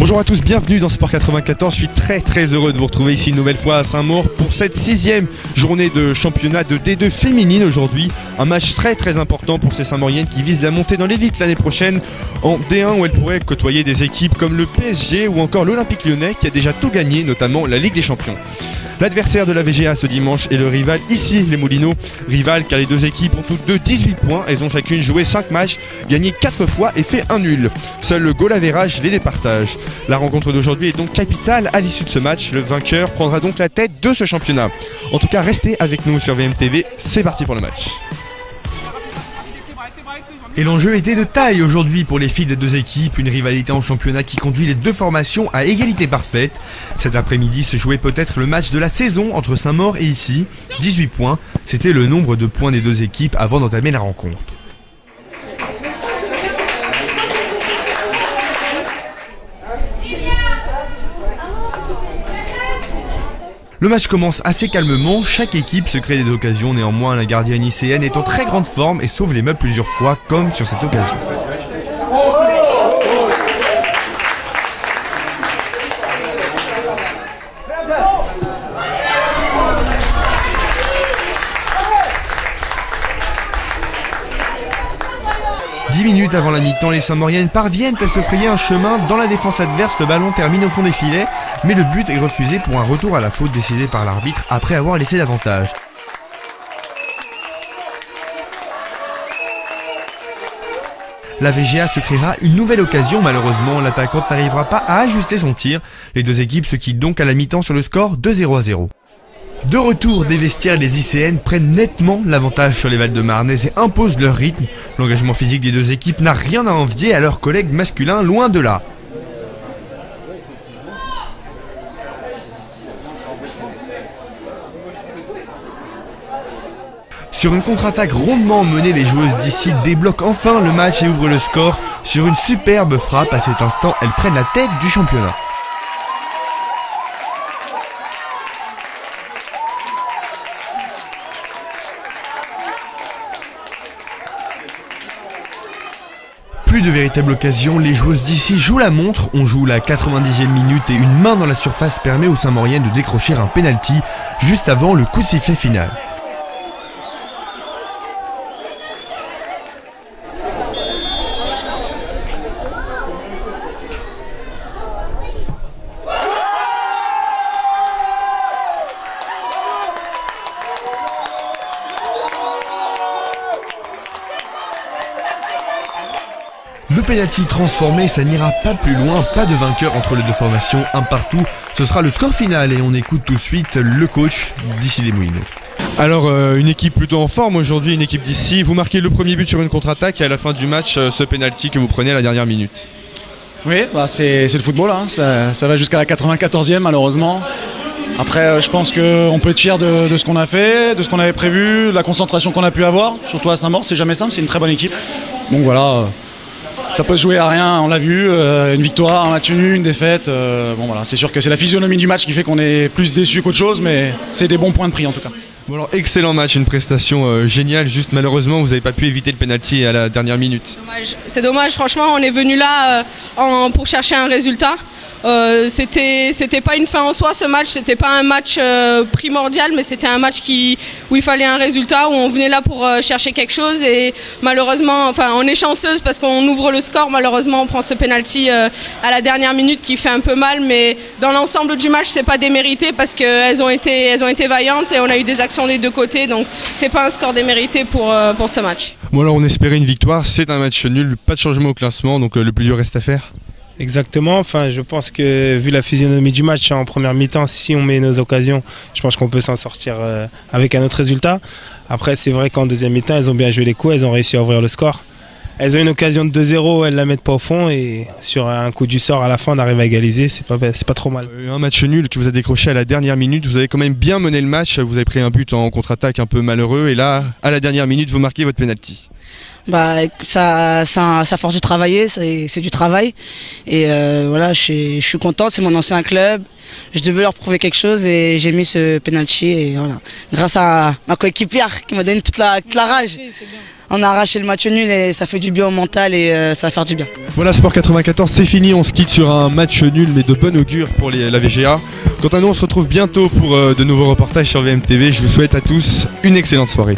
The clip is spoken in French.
Bonjour à tous, bienvenue dans Sport 94. Je suis très heureux de vous retrouver ici une nouvelle fois à Saint-Maur pour cette 6e journée de championnat de D2 féminine aujourd'hui. Un match très important pour ces Saint-Mauriennes qui visent la montée dans l'élite l'année prochaine en D1 où elles pourraient côtoyer des équipes comme le PSG ou encore l'Olympique Lyonnais qui a déjà tout gagné, notamment la Ligue des Champions. L'adversaire de la VGA ce dimanche est le rival ici, les Moulineaux. Rival car les deux équipes ont toutes deux 18 points. Elles ont chacune joué 5 matchs, gagné 4 fois et fait un nul. Seul le goal average les départage. La rencontre d'aujourd'hui est donc capitale à l'issue de ce match. Le vainqueur prendra donc la tête de ce championnat. En tout cas, restez avec nous sur VMTV. C'est parti pour le match. Et l'enjeu était de taille aujourd'hui pour les filles des deux équipes, une rivalité en championnat qui conduit les deux formations à égalité parfaite. Cet après-midi se jouait peut-être le match de la saison entre Saint-Maur et ici. 18 points, c'était le nombre de points des deux équipes avant d'entamer la rencontre. Le match commence assez calmement, chaque équipe se crée des occasions, néanmoins la gardienne ICN est en très grande forme et sauve les meubles plusieurs fois, comme sur cette occasion. Dix minutes avant la mi-temps, les Saint-Mauriennes parviennent à se frayer un chemin dans la défense adverse. Le ballon termine au fond des filets, mais le but est refusé pour un retour à la faute décidé par l'arbitre après avoir laissé l'avantage. La VGA se créera une nouvelle occasion, malheureusement l'attaquante n'arrivera pas à ajuster son tir. Les deux équipes se quittent donc à la mi-temps sur le score de 0-0. De retour des vestiaires, les ICN prennent nettement l'avantage sur les Val-de-Marnaises et imposent leur rythme. L'engagement physique des deux équipes n'a rien à envier à leurs collègues masculins, loin de là. Sur une contre-attaque rondement menée, les joueuses d'ici débloquent enfin le match et ouvrent le score. Sur une superbe frappe, à cet instant, elles prennent la tête du championnat. Plus de véritable occasion, les joueuses d'ici jouent la montre. On joue la 90e minute et une main dans la surface permet aux Saint-Mauriennes de décrocher un penalty juste avant le coup de sifflet final. Le penalty transformé, ça n'ira pas plus loin, pas de vainqueur entre les deux formations, un partout. Ce sera le score final et on écoute tout de suite le coach d'ici les Moulineaux. Alors une équipe plutôt en forme aujourd'hui, une équipe d'ici. Vous marquez le premier but sur une contre-attaque et à la fin du match, ce penalty que vous prenez à la dernière minute. Oui, c'est le football, hein. Ça va jusqu'à la 94e malheureusement. Après je pense qu'on peut être fier de ce qu'on a fait, de ce qu'on avait prévu, de la concentration qu'on a pu avoir. Surtout à Saint-Maur, c'est jamais simple, c'est une très bonne équipe. Donc voilà. Ça peut se jouer à rien, on l'a vu, une victoire, un match nul, une défaite. Bon voilà, c'est sûr que c'est la physionomie du match qui fait qu'on est plus déçu qu'autre chose, mais c'est des bons points de prix en tout cas. Bon alors excellent match, une prestation géniale, juste malheureusement vous n'avez pas pu éviter le penalty à la dernière minute. C'est dommage, franchement on est venu là pour chercher un résultat. C'était pas une fin en soi ce match, c'était pas un match primordial, mais c'était un match où il fallait un résultat, où on venait là pour chercher quelque chose et malheureusement, enfin on est chanceuse parce qu'on ouvre le score, malheureusement on prend ce penalty à la dernière minute qui fait un peu mal, mais dans l'ensemble du match c'est pas démérité parce qu'elles ont été vaillantes et on a eu des actions des deux côtés, donc c'est pas un score démérité pour ce match. Bon alors on espérait une victoire, c'est un match nul, pas de changement au classement, donc le plus dur reste à faire. Exactement, enfin je pense que vu la physionomie du match en première mi-temps, si on met nos occasions, je pense qu'on peut s'en sortir avec un autre résultat. Après c'est vrai qu'en deuxième mi-temps, elles ont bien joué les coups, elles ont réussi à ouvrir le score. Elles ont une occasion de 2-0, elles la mettent pas au fond et sur un coup du sort à la fin on arrive à égaliser, c'est pas trop mal. Un match nul que vous avez décroché à la dernière minute, vous avez quand même bien mené le match, vous avez pris un but en contre-attaque un peu malheureux et là à la dernière minute vous marquez votre penalty. Bah, ça force de travailler, c'est du travail. Et voilà, je suis contente, c'est mon ancien club. je devais leur prouver quelque chose et j'ai mis ce penalty et voilà. Grâce à ma coéquipière qui m'a donné toute la rage. On a arraché le match nul et ça fait du bien au mental et ça va faire du bien. Voilà, Sport 94, c'est fini. On se quitte sur un match nul mais de bon augure pour la VGA. Quant à nous, on se retrouve bientôt pour de nouveaux reportages sur VMTV. Je vous souhaite à tous une excellente soirée.